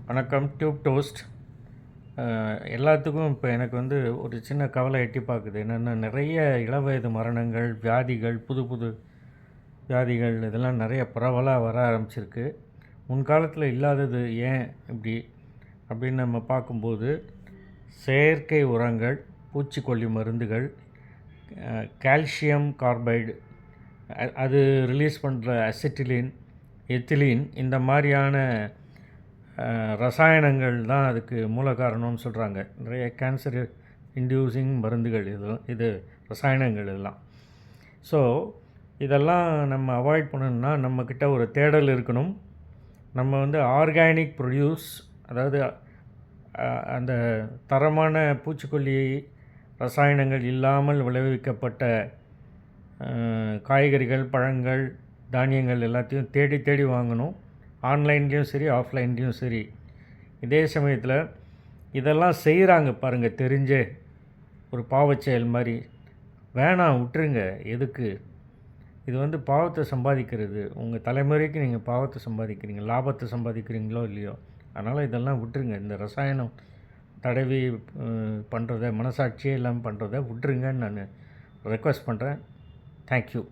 வணக்கம். Tube toast. எல்லாத்துக்கும் இப்போ எனக்கு ஒரு சின்ன கவலை எட்டி பார்க்குது. என்னென்னா, நிறைய இளவயது மரணங்கள், வியாதிகள், புது புது வியாதிகள் இதெல்லாம் நிறைய பரவலாக வர ஆரம்பிச்சிருக்கு. முன்காலத்தில் இல்லாதது ஏன் இப்படி அப்படின்னு நம்ம பார்க்கும்போது, செயற்கை உரங்கள், பூச்சிக்கொல்லி மருந்துகள், கால்சியம் கார்பைடு, அது ரிலீஸ் பண்ணுற அசிட்டிலின், எத்திலீன், இந்த மாதிரியான ரசாயனங்கள் தான் அதுக்கு மூல காரணம்னு சொல்கிறாங்க. நிறைய கேன்சர் இன்டியூசிங் மருந்துகள் இது ரசாயனங்கள் இதெல்லாம். ஸோ இதெல்லாம் நம்ம அவாய்ட் பண்ணணும்னா நம்மக்கிட்ட ஒரு தேடல் இருக்கணும். நம்ம ஆர்கானிக் ப்ரொடியூஸ், அதாவது அந்த தரமான பூச்சிக்கொல்லி ரசாயனங்கள் இல்லாமல் விளைவிக்கப்பட்ட காய்கறிகள், பழங்கள், தானியங்கள் எல்லாத்தையும் தேடி தேடி வாங்கணும். ஆன்லைன்லேயும் சரி, ஆஃப்லைன்லேயும் சரி. இதே சமயத்தில் இதெல்லாம் செய்கிறாங்க பாருங்கள், தெரிஞ்சே ஒரு பாவச்செயல் மாதிரி. வேணாம், விட்டுருங்க. எதுக்கு? இது பாவத்தை சம்பாதிக்கிறது. உங்கள் தலைமுறைக்கு நீங்கள் பாவத்தை சம்பாதிக்கிறீங்க, லாபத்தை சம்பாதிக்கிறீங்களோ இல்லையோ. அதனால் இதெல்லாம் விட்டுருங்க. இந்த ரசாயனம் தடவி பண்ணுறத, மனசாட்சியே இல்லாமல் பண்ணுறத விட்டுருங்கன்னு நான் ரெக்வஸ்ட் பண்ணுறேன். தேங்க்யூ.